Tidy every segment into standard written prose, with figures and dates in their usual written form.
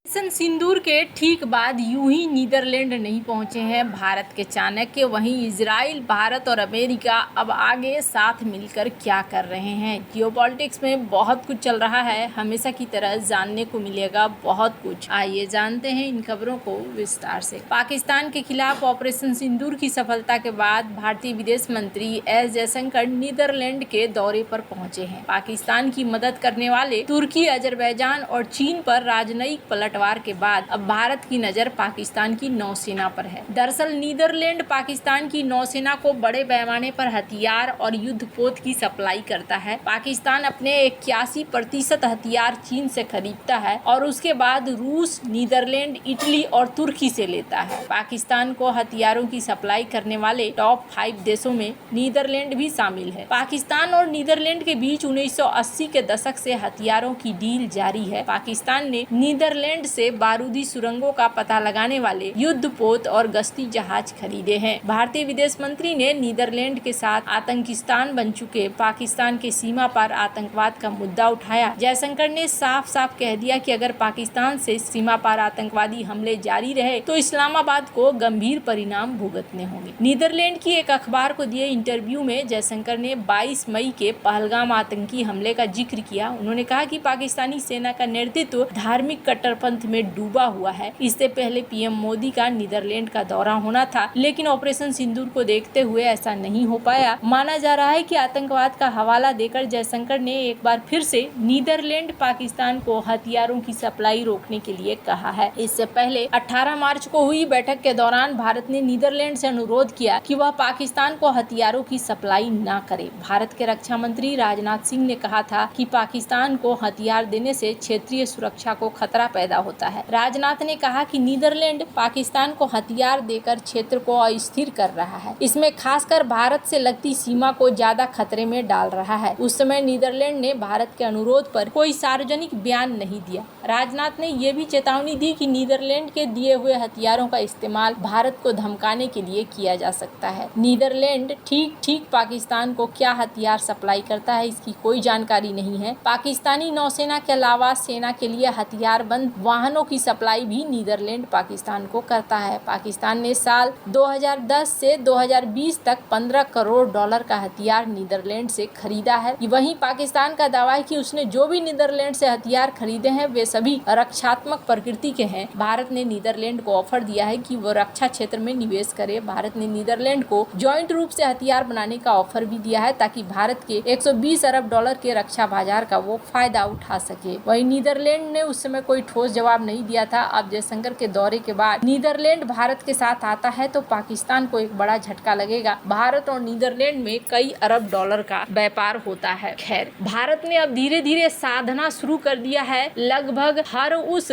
Operation सिंदूर के ठीक बाद यूं ही नीदरलैंड नहीं पहुंचे हैं भारत के चाणक्य। वहीं इजराइल, भारत और अमेरिका अब आगे साथ मिलकर क्या कर रहे हैं। जियोपॉलिटिक्स में बहुत कुछ चल रहा है, हमेशा की तरह जानने को मिलेगा बहुत कुछ। आइए जानते हैं इन खबरों को विस्तार से। पाकिस्तान के खिलाफ ऑपरेशन सिंदूर की सफलता के बाद भारतीय विदेश मंत्री एस जयशंकर नीदरलैंड के दौरे पर पहुंचे हैं। पाकिस्तान की मदद करने वाले तुर्की, अजरबैजान और चीन पर राजनयिक पलटवार के बाद अब भारत की नजर पाकिस्तान की नौसेना पर है। दरअसल नीदरलैंड पाकिस्तान की नौसेना को बड़े पैमाने पर हथियार और युद्धपोत की सप्लाई करता है। पाकिस्तान अपने 81% हथियार चीन से खरीदता है और उसके बाद रूस, नीदरलैंड, इटली और तुर्की से लेता है। पाकिस्तान को हथियारों की सप्लाई करने वाले टॉप 5 देशों में नीदरलैंड भी शामिल है। पाकिस्तान और नीदरलैंड के बीच 1980 के दशक से हथियारों की डील जारी है। पाकिस्तान ने नीदरलैंड से बारूदी सुरंगों का पता लगाने वाले युद्धपोत और गश्ती जहाज खरीदे हैं। भारतीय विदेश मंत्री ने नीदरलैंड के साथ आतंकिस्तान बन चुके पाकिस्तान के सीमा पर आतंकवाद का मुद्दा उठाया। जयशंकर ने साफ साफ कह दिया कि अगर पाकिस्तान से सीमा पर आतंकवादी हमले जारी रहे तो इस्लामाबाद को गंभीर परिणाम भुगतने होंगे। नीदरलैंड की एक अखबार को दिए इंटरव्यू में जयशंकर ने 22 मई के पहलगाम आतंकी हमले का जिक्र किया। उन्होंने कहा कि पाकिस्तानी सेना का नेतृत्व धार्मिक कट्टरपंथ में डूबा हुआ है। इससे पहले पीएम मोदी का नीदरलैंड का दौरा होना था, लेकिन ऑपरेशन सिंदूर को देखते हुए ऐसा नहीं हो पाया। माना जा रहा है कि आतंकवाद का हवाला देकर जयशंकर ने एक बार फिर से नीदरलैंड पाकिस्तान को हथियारों की सप्लाई रोकने के लिए कहा है। इससे पहले 18 मार्च को हुई बैठक के दौरान भारत ने नीदरलैंड से अनुरोध किया कि वह पाकिस्तान को हथियारों की सप्लाई न करे। भारत के रक्षा मंत्री राजनाथ सिंह ने कहा था कि पाकिस्तान को हथियार देने से क्षेत्रीय सुरक्षा को खतरा पैदा होता है। राजनाथ ने कहा कि नीदरलैंड पाकिस्तान को हथियार देकर क्षेत्र को अस्थिर कर रहा है। इसमें खासकर भारत से लगती सीमा को ज्यादा खतरे में डाल रहा है। उस समय नीदरलैंड ने भारत के अनुरोध पर कोई सार्वजनिक बयान नहीं दिया। राजनाथ ने यह भी चेतावनी दी कि नीदरलैंड के दिए हुए हथियारों का इस्तेमाल भारत को धमकाने के लिए किया जा सकता है। नीदरलैंड ठीक पाकिस्तान को क्या हथियार सप्लाई करता है, इसकी कोई जानकारी नहीं है। पाकिस्तानी नौसेना के अलावा सेना के लिए हथियारबंद वाहनों की सप्लाई भी नीदरलैंड पाकिस्तान को करता है। पाकिस्तान ने साल 2010 से 2020 तक $15 करोड़ का हथियार नीदरलैंड से खरीदा है। वहीं पाकिस्तान का दावा है कि उसने जो भी नीदरलैंड से हथियार खरीदे हैं वे सभी रक्षात्मक प्रकृति के हैं। भारत ने नीदरलैंड को ऑफर दिया है कि वो रक्षा क्षेत्र में निवेश करे। भारत ने नीदरलैंड को ज्वाइंट रूप से हथियार बनाने का ऑफर भी दिया है ताकि भारत के $120 अरब के रक्षा बाजार का वो फायदा उठा सके। वहीं नीदरलैंड ने उस समय कोई ठोस जवाब नहीं दिया था। अब जयशंकर के दौरे के बाद नीदरलैंड भारत के साथ आता है तो पाकिस्तान को एक बड़ा झटका लगेगा। भारत और नीदरलैंड में कई अरब डॉलर का व्यापार होता है। खैर, भारत ने अब धीरे धीरे साधना शुरू कर दिया है लगभग हर उस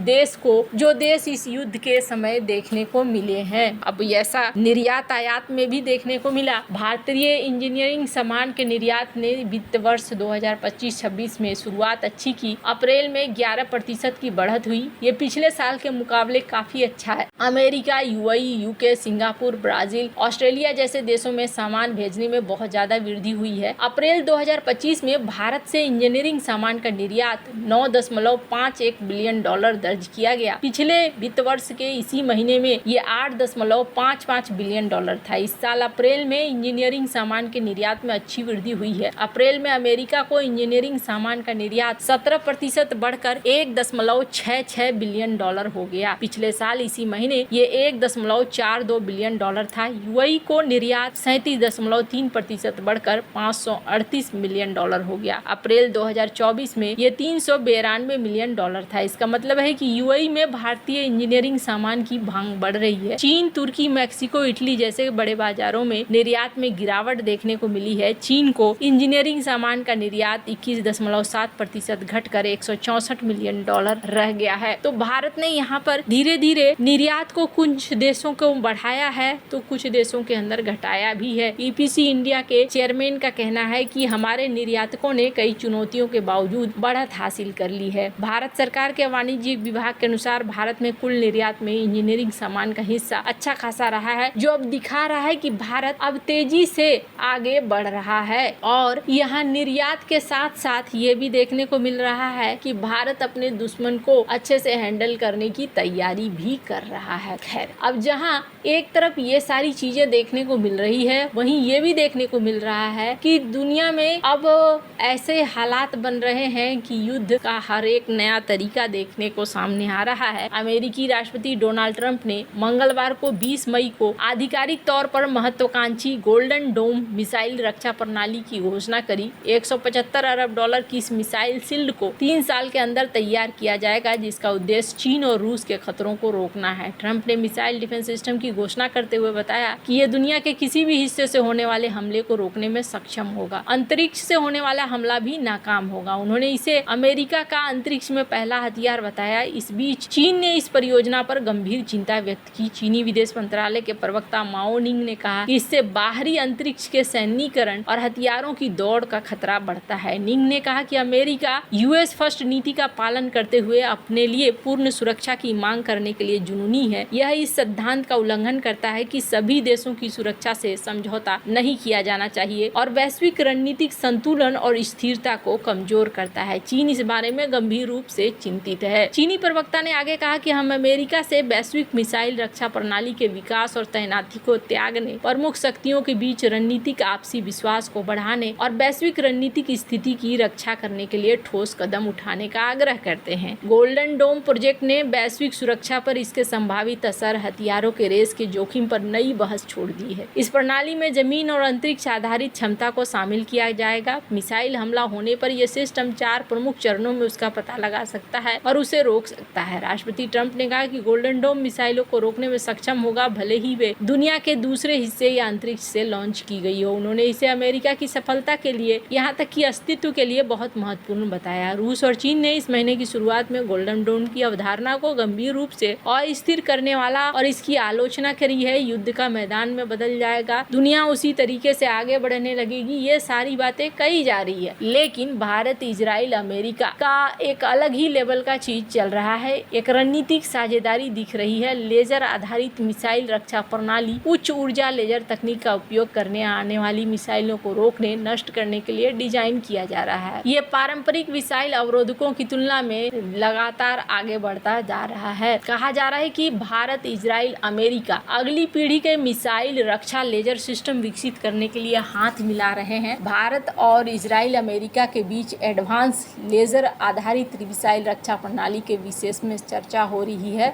देश को जो देश इस युद्ध के समय देखने को मिले हैं। अब ऐसा निर्यात आयात में भी देखने को मिला। भारतीय इंजीनियरिंग सामान के निर्यात ने वित्त वर्ष 2025-26 में शुरुआत अच्छी की। अप्रैल में 11% की बढ़त हुई। ये पिछले साल के मुकाबले काफी अच्छा है। America, UAE, UK, Singapore, Brazil, Australia जैसे देशों में सामान भेजने में बहुत ज्यादा वृद्धि हुई है। अप्रैल 2025 में भारत से इंजीनियरिंग सामान का निर्यात $9.51 बिलियन दर्ज किया गया। पिछले वित्त वर्ष के इसी महीने में ये $8.55 बिलियन था। इस साल अप्रैल में इंजीनियरिंग सामान के निर्यात में अच्छी वृद्धि हुई है। अप्रैल में अमेरिका को इंजीनियरिंग सामान का निर्यात 17% बढ़कर $1.66 बिलियन हो गया। पिछले साल इसी महीने ये $1.42 बिलियन था। यूएई को निर्यात 37.3% बढ़कर $538 मिलियन हो गया। अप्रैल 2024 में ये $392 मिलियन था। इसका मतलब है कि यूएई में भारतीय इंजीनियरिंग सामान की मांग बढ़ रही है। चीन, तुर्की, मैक्सिको, इटली जैसे बड़े बाजारों में निर्यात में गिरावट देखने को मिली है। चीन को इंजीनियरिंग सामान का निर्यात 21.7% घटकर $164 मिलियन रह गया है। तो भारत ने यहाँ पर धीरे धीरे निर्यात को कुछ देशों को बढ़ाया है तो कुछ देशों के अंदर घटाया भी है। ईपीसी इंडिया के चेयरमैन का कहना है कि हमारे निर्यातकों ने कई चुनौतियों के बावजूद बढ़त हासिल कर ली है। भारत सरकार के वाणिज्य विभाग के अनुसार भारत में कुल निर्यात में इंजीनियरिंग सामान का हिस्सा अच्छा खासा रहा है, जो अब दिखा रहा है कि भारत अब तेजी से आगे बढ़ रहा है। और यहाँ निर्यात के साथ साथ ये भी देखने को मिल रहा है कि भारत अपने दुश्मन को को अच्छे से हैंडल करने की तैयारी भी कर रहा है। खैर, अब जहां एक तरफ ये सारी चीजें देखने को मिल रही है, वहीं ये भी देखने को मिल रहा है कि दुनिया में अब ऐसे हालात बन रहे हैं कि युद्ध का हर एक नया तरीका देखने को सामने आ रहा है। अमेरिकी राष्ट्रपति डोनाल्ड ट्रंप ने मंगलवार को 20 मई को आधिकारिक तौर पर महत्वाकांक्षी गोल्डन डोम मिसाइल रक्षा प्रणाली की घोषणा करी। 175 अरब डॉलर की इस मिसाइल शील्ड को 3 साल के अंदर तैयार किया जाएगा, जिसका उद्देश्य चीन और रूस के खतरों को रोकना है। ट्रंप ने मिसाइल डिफेंस सिस्टम की घोषणा करते हुए बताया कि यह दुनिया के किसी भी हिस्से से होने वाले हमले को रोकने में सक्षम होगा। अंतरिक्ष से होने वाला हमला भी नाकाम होगा। उन्होंने इसे अमेरिका का अंतरिक्ष में पहला हथियार बताया। इस बीच चीन ने इस परियोजना पर गंभीर चिंता व्यक्त की। चीनी विदेश मंत्रालय के प्रवक्ता माओ निंग ने कहा कि इससे बाहरी अंतरिक्ष के सैन्यीकरण और हथियारों की दौड़ का खतरा बढ़ता है। निंग ने कहा कि अमेरिका यूएस फर्स्ट नीति का पालन करते हुए अपने लिए पूर्ण सुरक्षा की मांग करने के लिए जुनूनी है। यह इस सिद्धांत का उल्लंघन करता है कि सभी देशों की सुरक्षा से समझौता नहीं किया जाना चाहिए और वैश्विक रणनीतिक संतुलन और स्थिरता को कमजोर करता है। चीन इस बारे में गंभीर रूप से चिंतित है। चीनी प्रवक्ता ने आगे कहा कि हम अमेरिका से वैश्विक मिसाइल रक्षा प्रणाली के विकास और तैनाती को त्यागने, प्रमुख शक्तियों के बीच रणनीतिक आपसी विश्वास को बढ़ाने और वैश्विक रणनीतिक स्थिति की रक्षा करने के लिए ठोस कदम उठाने का आग्रह करते हैं। गोल्डन डोम प्रोजेक्ट ने वैश्विक सुरक्षा पर इसके संभावित असर, हथियारों के रेस के जोखिम पर नई बहस छोड़ दी है। इस प्रणाली में जमीन और अंतरिक्ष आधारित क्षमता को शामिल किया जाएगा। मिसाइल हमला होने पर यह सिस्टम 4 प्रमुख चरणों में उसका पता लगा सकता है और उसे रोक सकता है। राष्ट्रपति ट्रंप ने कहा कि गोल्डन डोम मिसाइलों को रोकने में सक्षम होगा, भले ही वे दुनिया के दूसरे हिस्से या अंतरिक्ष से लॉन्च की गई हो। उन्होंने इसे अमेरिका की सफलता के लिए, यहाँ तक कि अस्तित्व के लिए बहुत महत्वपूर्ण बताया। रूस और चीन ने इस महीने की शुरुआत में गोल्डन डोम की अवधारणा को गंभीर रूप से अस्थिर करने वाला और इसकी आलोचना करी है। युद्ध का मैदान में बदल जाएगा, दुनिया उसी तरीके से आगे बढ़ने लगेगी, ये सारी बातें कही जा रही है। लेकिन भारत, इजराइल, अमेरिका का एक अलग ही लेवल का चीज चल रहा है। एक रणनीतिक साझेदारी दिख रही है। लेजर आधारित मिसाइल रक्षा प्रणाली उच्च ऊर्जा लेजर तकनीक का उपयोग करने आने वाली मिसाइलों को रोकने, नष्ट करने के लिए डिजाइन किया जा रहा है। ये पारंपरिक मिसाइल अवरोधकों की तुलना में लगातार आगे बढ़ता जा रहा है। कहा जा रहा है कि भारत, इजराइल, अमेरिका अगली पीढ़ी के मिसाइल रक्षा लेजर सिस्टम विकसित करने के लिए हाथ मिला रहे हैं। भारत और इजराइल, अमेरिका के बीच एडवांस लेजर आधारित मिसाइल रक्षा प्रणाली के विशेष में चर्चा हो रही है।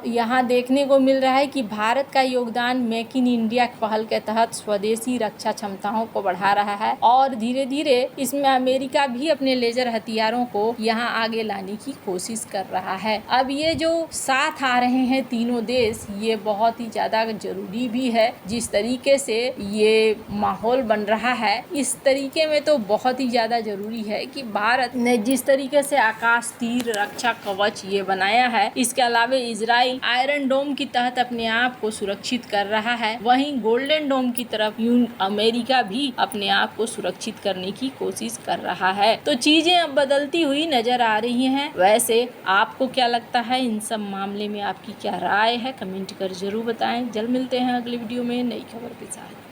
यहाँ देखने को मिल रहा है कि भारत का योगदान मेक इन इंडिया पहल के तहत स्वदेशी रक्षा क्षमताओं को बढ़ा रहा है और धीरे धीरे इसमें अमेरिका भी अपने लेजर हथियारों को यहाँ आगे लाने की कोशिश कर रहा है। अब ये जो साथ आ रहे हैं तीनों देश, ये बहुत ही ज्यादा जरूरी भी है। जिस तरीके से ये माहौल बन रहा है, इस तरीके में तो बहुत ही ज्यादा जरूरी है कि भारत ने जिस तरीके से आकाश तीर रक्षा कवच ये बनाया है, इसके अलावा इजराइल आयरन डोम की तहत अपने आप को सुरक्षित कर रहा है, वहीं गोल्डन डोम की तरफ अमेरिका भी अपने आप को सुरक्षित करने की कोशिश कर रहा है। तो चीजें अब बदलती हुई नजर आ रही हैं। वैसे आपको क्या लगता है, इन सब मामले में आपकी क्या राय है, कमेंट कर जरूर बताएं। जल्द मिलते हैं अगली वीडियो में नई खबर के साथ।